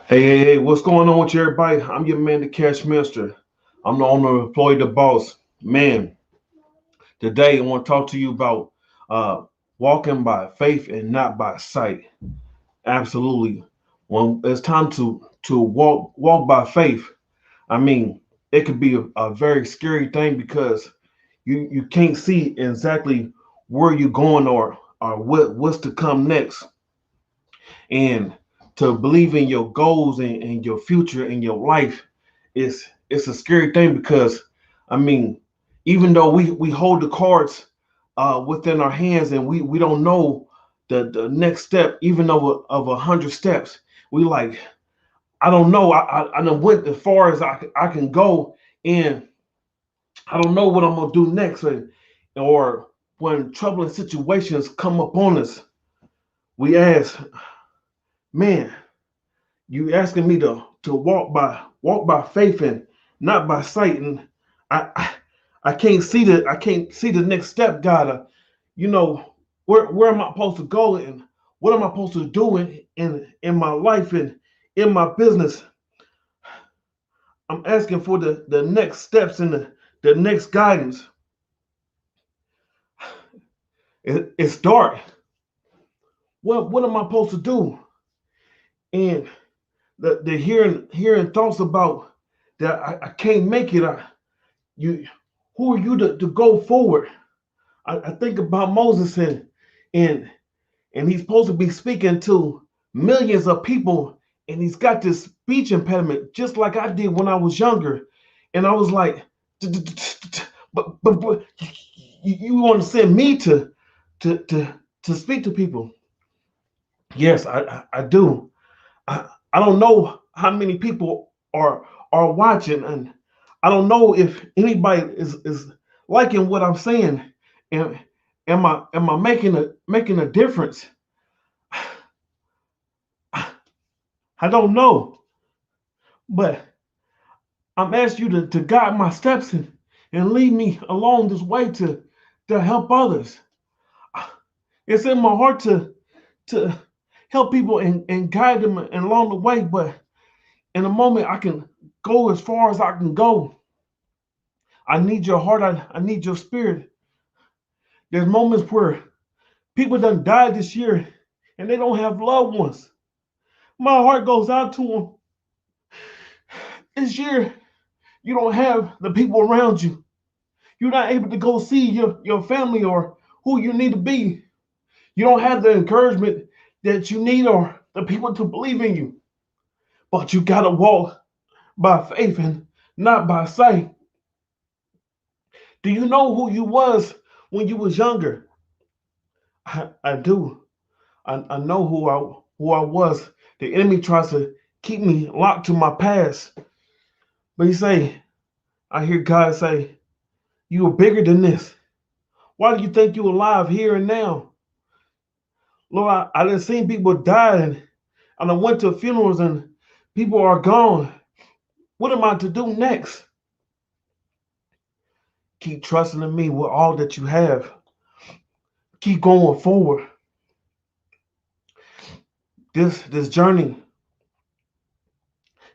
Hey, what's going on with you, everybody? I'm your man, the Cash Minister. I'm the owner of Employee the Boss. Man, today I want to talk to you about uh, walking by faith and not by sight. Absolutely. When it's time to walk by faith, I mean, it could be a very scary thing because you can't see exactly where you're going or what's to come next. And to believe in your goals and your future and your life is it's a scary thing because I mean, even though we hold the cards within our hands and we don't know the next step, even of 100 steps, we like I don't know. I done went as far as I can go, and I don't know what I'm gonna do next. Or when troubling situations come upon us, we ask, man, you asking me to walk by faith and not by sight, and I I, I can't see the next step, God. You know where am I supposed to go and what am I supposed to do in my life and in my business? I'm asking for the next steps and the next guidance. It's dark. What am I supposed to do? And the hearing thoughts about that I can't make it. You who are you to go forward? I think about Moses and and he's supposed to be speaking to millions of people, and he's got this speech impediment, just like I did when I was younger. And I was like, but you want to send me to to to speak to people? Yes, I do. I don't know how many people are watching, and I don't know if anybody is liking what I'm saying. And am I making a difference? I don't know, but I'm asking you to guide my steps and lead me along this way to help others. It's in my heart to help people and guide them along the way, but in a moment I can go as far as I can go. I need your heart. I need your spirit. There's moments where people done died this year and they don't have loved ones. My heart goes out to them. This year, you don't have the people around you. You're not able to go see your family or who you need to be. You don't have the encouragement that you need or the people to believe in you. But you gotta walk by faith and not by sight. Do you know who you was when you was younger? I do. I know who I was. The enemy tries to keep me locked to my past. But I hear God say, you are bigger than this. Why do you think you're alive here and now? Lord, I done seen people die and I went to funerals and people are gone. What am I to do next? Keep trusting in me with all that you have. Keep going forward. This journey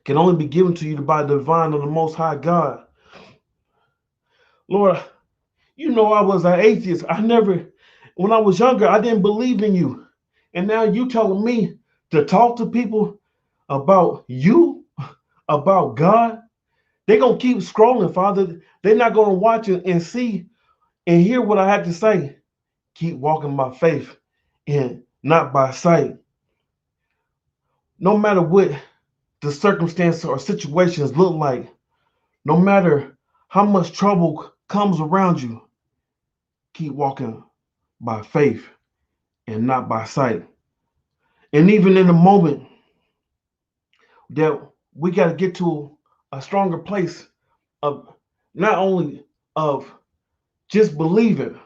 can only be given to you by the divine of the Most High God. Lord, you know I was an atheist. When I was younger, I didn't believe in you. And now you telling me to talk to people about you, about God. They're going to keep scrolling, Father. They're not going to watch it and see and hear what I have to say. Keep walking by faith and not by sight. No matter what the circumstances or situations look like, no matter how much trouble comes around you, keep walking by faith and not by sight. And even in the moment that we got to get to a stronger place of not only of just believing,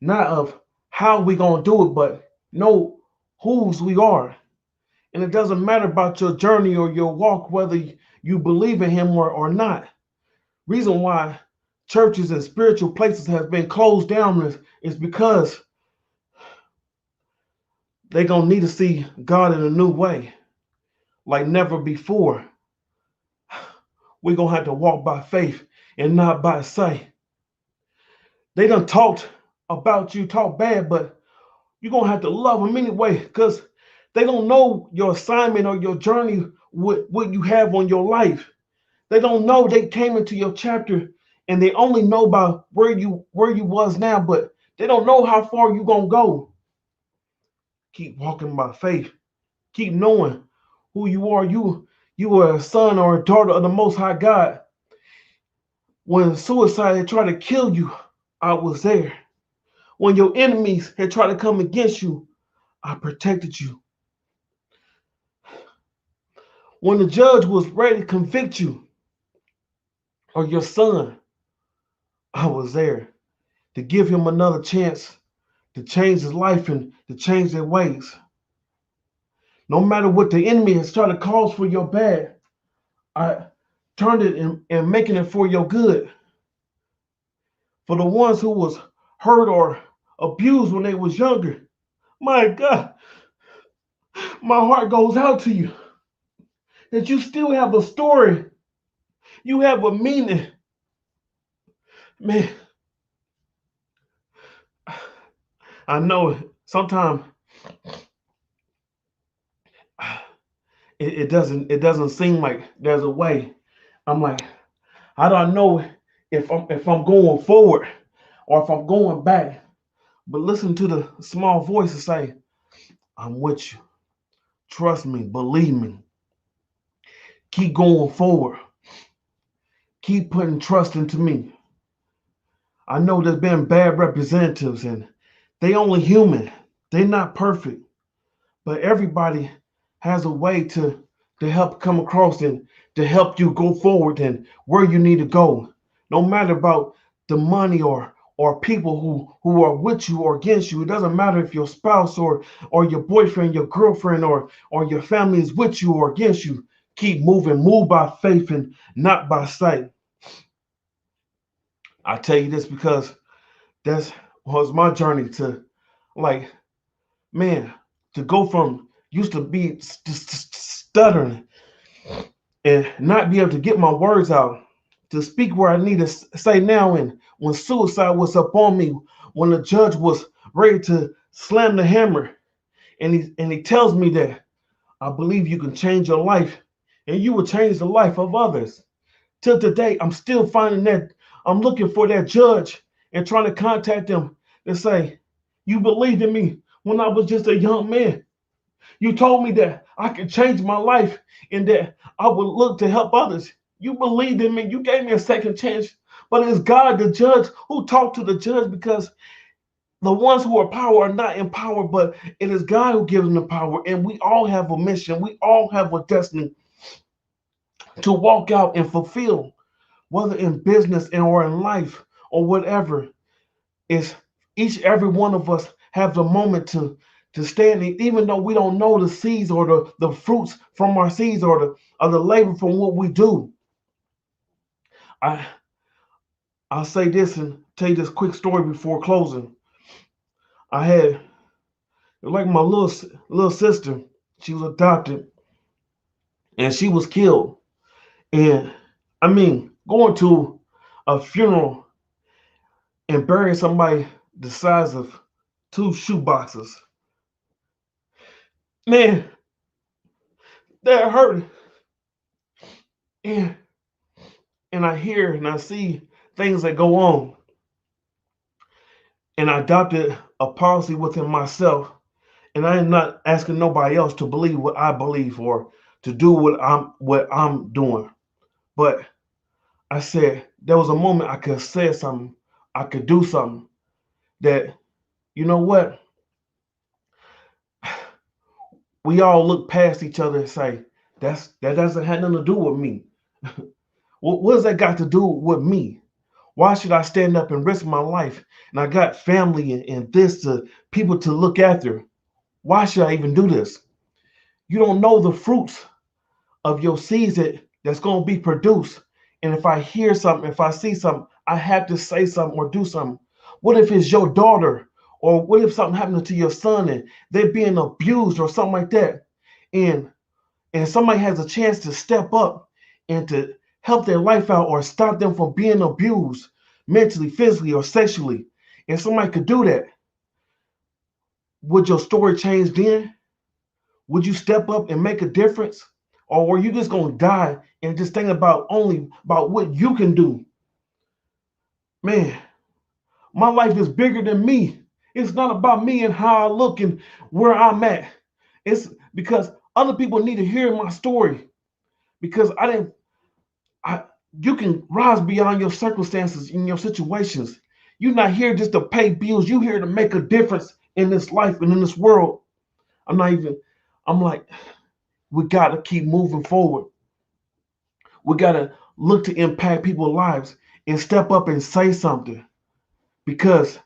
not of how we gonna do it, but know whose we are. And it doesn't matter about your journey or your walk, whether you believe in him or not. Reason why churches and spiritual places have been closed down is because they're gonna need to see God in a new way. like never before. We're going to have to walk by faith and not by sight. They done talked about you, talk bad, but you're going to have to love them anyway because they don't know your assignment or your journey, what you have on your life. They don't know they came into your chapter and they only know about where you was now, but they don't know how far you're going to go. Keep walking by faith. Keep knowing who you are. You are a son or a daughter of the Most High God. When suicide had tried to kill you, I was there. When your enemies had tried to come against you, I protected you. When the judge was ready to convict you or your son, I was there to give him another chance to change his life and to change their ways. No matter what the enemy has tried to cause for your bad, I turned it and making it for your good. For the ones who was hurt or abused when they was younger, my God, my heart goes out to you. That you still have a story. You have a meaning. Man, I know sometimes it doesn't seem like there's a way. I'm like, how do I know if I'm going forward or if I'm going back? But listen to the small voice and say, I'm with you. Trust me, believe me. Keep going forward. Keep putting trust into me. I know there's been bad representatives and they only human. They're not perfect. But everybody has a way to help come across and to help you go forward and where you need to go. No matter about the money or people who are with you or against you. It doesn't matter if your spouse or your boyfriend, your girlfriend, or your family is with you or against you. Keep moving. Move by faith and not by sight. I tell you this because that was my journey to, like, man, to go from used to be stuttering and not be able to get my words out, to speak where I need to say now. And when suicide was up on me, when the judge was ready to slam the hammer, and he tells me that I believe you can change your life and you will change the life of others. Till today, I'm still finding that I'm looking for that judge and trying to contact them and say, you believed in me when I was just a young man. You told me that I could change my life and that I would look to help others. You believed in me. You gave me a second chance. But it's God, the judge, who talked to the judge, because the ones who are power are not in power, but it is God who gives them the power. And we all have a mission. We all have a destiny to walk out and fulfill, whether in business or in life or whatever. Is each every one of us have the moment to stand, even though we don't know the seeds or the fruits from our seeds or the labor from what we do. I'll say this and tell you this quick story before closing. I had, like, my little sister. She was adopted and she was killed. And I mean, going to a funeral and burying somebody the size of 2 shoe boxes, man, that hurt. And I hear and I see things that go on. And I adopted a policy within myself. And I am not asking nobody else to believe what I believe or to do what I'm doing. But I said there was a moment I could say something, I could do something that, you know what? We all look past each other and say, that doesn't have nothing to do with me. What does that got to do with me? Why should I stand up and risk my life? And I got family and this to people to look after. Why should I even do this? You don't know the fruits of your seeds that's going to be produced. And if I hear something, if I see something, I have to say something or do something. What if it's your daughter? Or what if something happened to your son and they're being abused or something like that? And and somebody has a chance to step up and to help their life out or stop them from being abused mentally, physically, or sexually, and somebody could do that, would your story change then? Would you step up and make a difference? Or were you just going to die and just think about only about what you can do? Man, my life is bigger than me. It's not about me and how I look and where I'm at. It's because other people need to hear my story. Because I you can rise beyond your circumstances in your situations. You're not here just to pay bills. You're here to make a difference in this life and in this world. I'm not even, I'm like, we got to keep moving forward. We got to look to impact people's lives and step up and say something, because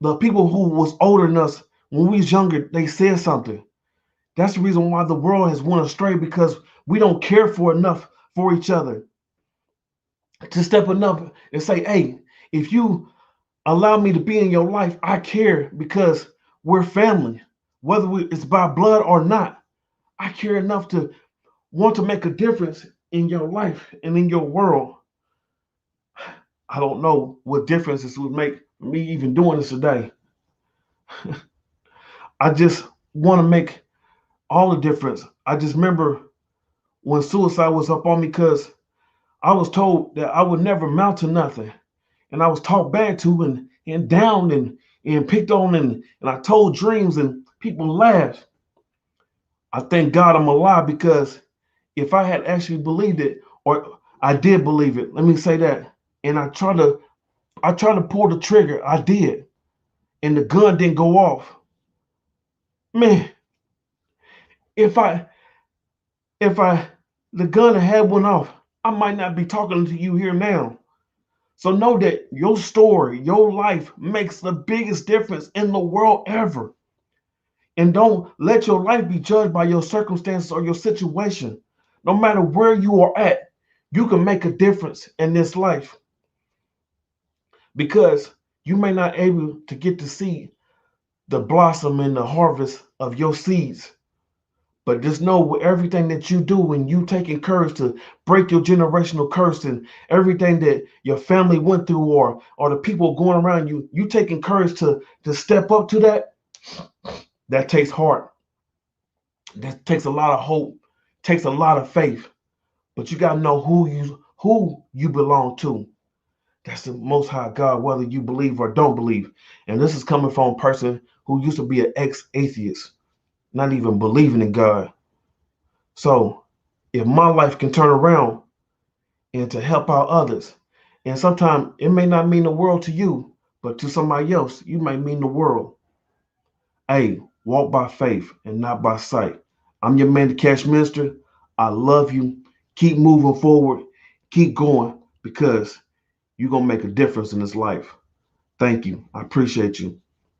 the people who was older than us when we was younger, they said something. That's the reason why the world has went astray, because we don't care for enough for each other to step enough and say, hey, if you allow me to be in your life, I care, because we're family, whether it's by blood or not. I care enough to want to make a difference in your life and in your world. I don't know what difference this would make me even doing this today. I just want to make all the difference. I just remember when suicide was up on me, because I was told that I would never amount to nothing. And I was talked bad to and down and picked on, and I told dreams and people laughed. I thank God I'm alive, because if I had actually believed it, or I did believe it, let me say that, and I tried to pull the trigger, I did, and the gun didn't go off. Man, if I if I the gun had went off, I might not be talking to you here now. So know that your story, your life makes the biggest difference in the world ever. And don't let your life be judged by your circumstances or your situation. No matter where you are at, you can make a difference in this life, because you may not able to get to see the blossom and the harvest of your seeds. But just know, with everything that you do, when you taking courage to break your generational curse and everything that your family went through, or the people going around you, you taking courage to step up to that. That takes heart. That takes a lot of hope. Takes a lot of faith. But you gotta know who you belong to. That's the Most High God, whether you believe or don't believe. And this is coming from a person who used to be an ex-atheist, not even believing in God. So if my life can turn around and to help out others, and sometimes it may not mean the world to you, but to somebody else, you may mean the world. Hey, walk by faith and not by sight. I'm your man, the Cash Minister. I love you. Keep moving forward. Keep going, because you're going to make a difference in this life. Thank you. I appreciate you.